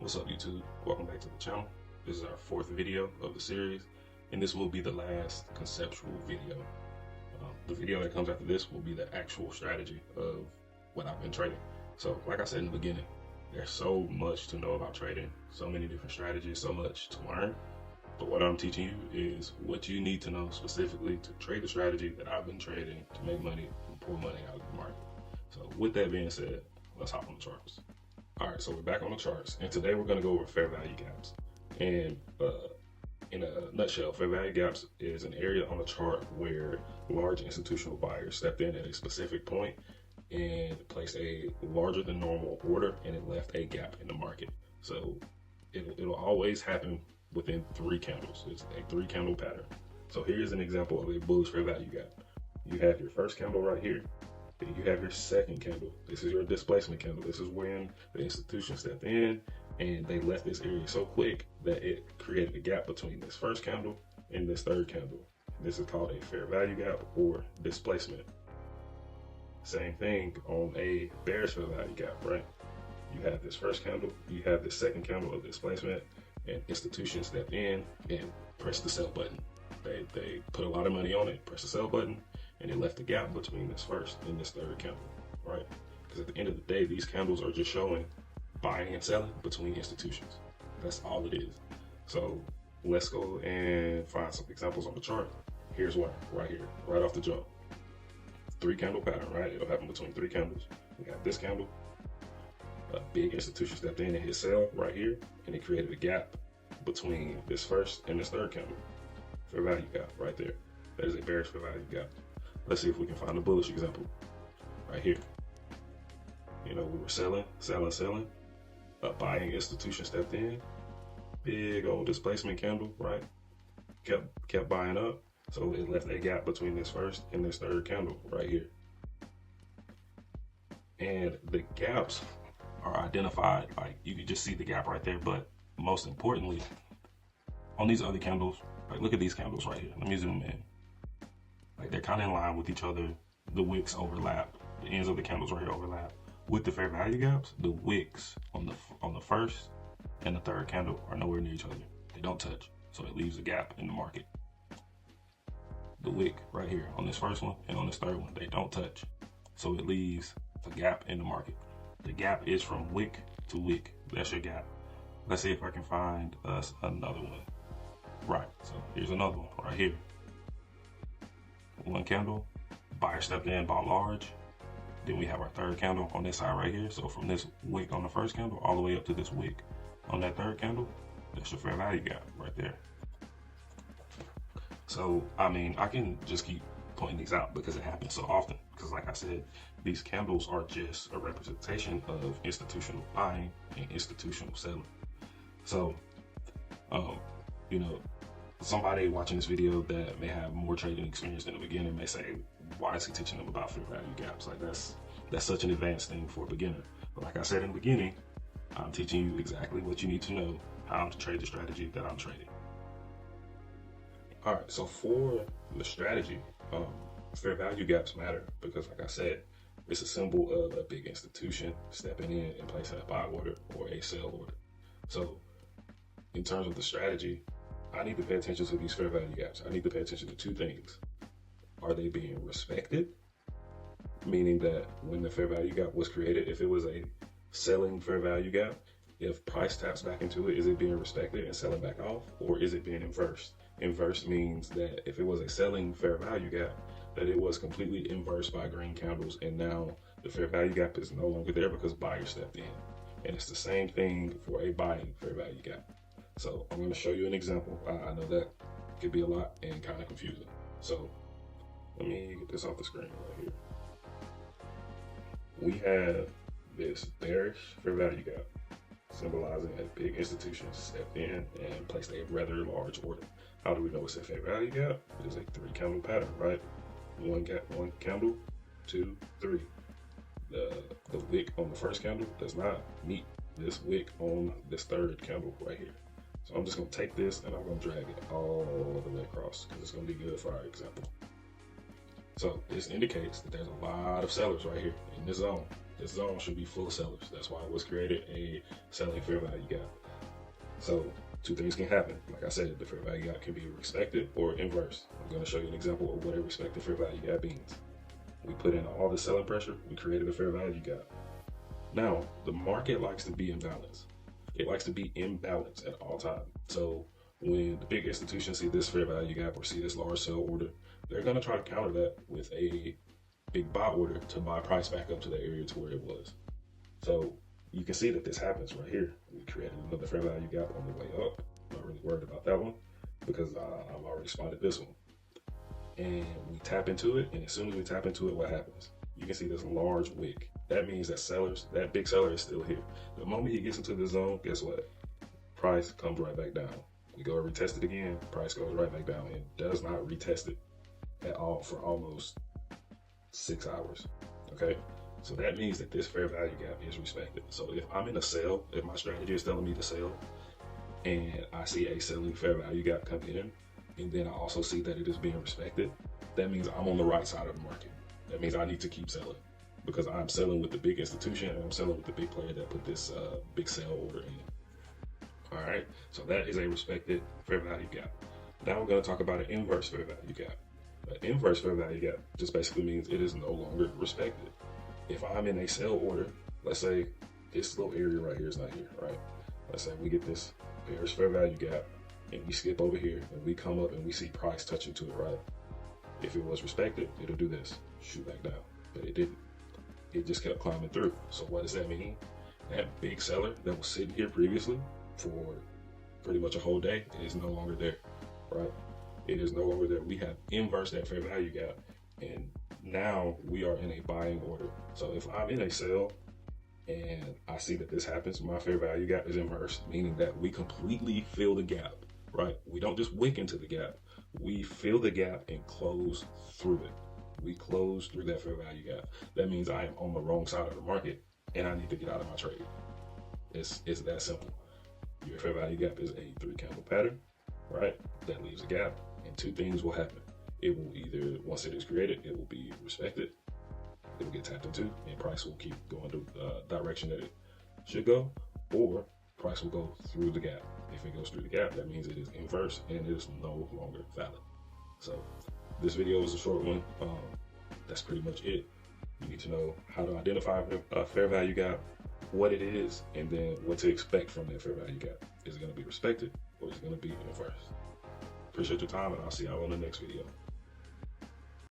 What's up, YouTube? Welcome back to the channel. This is our fourth video of the series, and this will be the last conceptual video. The video that comes after this will be the actual strategy of what I've been trading. So, like I said in the beginning, there's so much to know about trading, so many different strategies, so much to learn. But what I'm teaching you is what you need to know specifically to trade the strategy that I've been trading to make money and pull money out of the market. So, with that being said, let's hop on the charts. All right, so we're back on the charts, and today we're going to go over fair value gaps. And in a nutshell, fair value gaps is an area on the chart where large institutional buyers stepped in at a specific point and placed a larger than normal order, and it left a gap in the market. So it'll always happen within 3 candles. It's a 3-candle pattern. So here's an example of a bullish fair value gap. You have your first candle right here. Then you have your second candle. This is your displacement candle. This is when the institution stepped in and they left this area so quick that it created a gap between this first candle and this third candle. This is called a fair value gap or displacement. Same thing on a bearish fair value gap, right? You have this first candle, you have this second candle of displacement, and institution stepped in and pressed the sell button. They put a lot of money on it, press the sell button, and it left a gap between this first and this third candle, right? Because at the end of the day, these candles are just showing buying and selling between institutions. That's all it is. So let's go and find some examples on the chart. Here's one right here, right off the jump. 3-candle pattern, right? It'll happen between 3 candles. We got this candle, a big institution stepped in and hit sell right here, and it created a gap between this first and this third candle. Fair value gap right there. That is a bearish fair value gap. Let's see if we can find a bullish example right here. You know, we were selling. A buying institution stepped in. Big old displacement candle, right? Kept buying up. So it left a gap between this first and this third candle right here. And the gaps are identified, like you can just see the gap right there. But most importantly, on these other candles, like look at these candles right here. Let me zoom in. Like they're kind of in line with each other. The wicks overlap. The ends of the candles right here overlap. With the fair value gaps, the wicks on the first and the third candle are nowhere near each other. They don't touch, so it leaves a gap in the market. The wick right here on this first one and on this third one, they don't touch, so it leaves a gap in the market. The gap is from wick to wick. That's your gap. Let's see if I can find us another one. Right, so here's another one right here. 1 candle, buyer stepped in, bought large. Then we have our third candle on this side right here. So from this wick on the first candle all the way up to this wick on that third candle, that's your fair value gap right there. So, I mean, I can just keep pointing these out because it happens so often. Because like I said, these candles are just a representation of institutional buying and institutional selling. So, you know, somebody watching this video that may have more trading experience in the beginning may say, why is he teaching them about fair value gaps? Like that's such an advanced thing for a beginner. But like I said in the beginning, I'm teaching you exactly what you need to know how to trade the strategy that I'm trading. All right, so for the strategy, fair value gaps matter because like I said, it's a symbol of a big institution stepping in and placing a buy order or a sell order. So in terms of the strategy, I need to pay attention to these fair value gaps. I need to pay attention to 2 things. Are they being respected? Meaning that when the fair value gap was created, if it was a selling fair value gap, if price taps back into it, is it being respected and selling back off, or is it being inversed? Inverse means that if it was a selling fair value gap, that it was completely inversed by green candles, and now the fair value gap is no longer there because buyers stepped in. And it's the same thing for a buying fair value gap. So I'm going to show you an example. I know that could be a lot and kind of confusing. So let me get this off the screen right here. We have this bearish fair value gap, symbolizing a big institution stepped in and placed a rather large order. How do we know it's a fair value gap? It is a 3-candle pattern, right? One candle, 2, 3. The wick on the first candle does not meet this wick on this third candle right here. So I'm just going to take this and I'm going to drag it all the way across because it's going to be good for our example. So this indicates that there's a lot of sellers right here in this zone. This zone should be full of sellers. That's why it was created a selling fair value gap. So two things can happen. Like I said, the fair value gap can be respected or inverse. I'm going to show you an example of what a respected fair value gap means. We put in all the selling pressure, we created a fair value gap. Now, the market likes to be in balance. It likes to be in balance at all times. So when the big institutions see this fair value gap or see this large sell order, they're going to try to counter that with a big buy order to buy price back up to the area to where it was. So you can see that this happens right here. We created another fair value gap on the way up. I'm not really worried about that one because I've already spotted this one. And we tap into it, and as soon as we tap into it, what happens? You can see this large wick. That means that that big seller is still here. The moment he gets into the zone, guess what? Price comes right back down. We go retest it again, price goes right back down and does not retest it at all for almost 6 hours, okay? So that means that this fair value gap is respected. So if I'm in a sell, if my strategy is telling me to sell, and I see a selling fair value gap come in, and then I also see that it is being respected, that means I'm on the right side of the market. That means I need to keep selling because I'm selling with the big institution and I'm selling with the big player that put this big sell order in. All right, so that is a respected fair value gap. Now we're going to talk about an inverse fair value gap. An inverse fair value gap just basically means it is no longer respected. If I'm in a sell order, let's say this little area right here is not here, right? Let's say we get this bearish fair value gap and we skip over here and we come up and we see price touching to it, right? If it was respected, it'll do this, shoot back down, but it didn't. It just kept climbing through. So what does that mean? That big seller that was sitting here previously for pretty much a whole day is no longer there, right? It is no longer there. We have inversed that fair value gap, and now we are in a buying order. So if I'm in a sell and I see that this happens, my fair value gap is inversed, meaning that we completely fill the gap, right? We don't just wick into the gap. We fill the gap and close through it. We close through that fair value gap. That means I am on the wrong side of the market and I need to get out of my trade. It's that simple. Your fair value gap is a 3-candle pattern, right? That leaves a gap, and two things will happen. It will either, once it is created, it will be respected, it will get tapped into, and price will keep going the direction that it should go, or price will go through the gap. If it goes through the gap, that means it is inverse and it is no longer valid. So this video is a short one. That's pretty much it. You need to know how to identify a fair value gap, what it is, and then what to expect from that fair value gap. Is it going to be respected or is it going to be inverse? Appreciate your time, and I'll see y'all on the next video.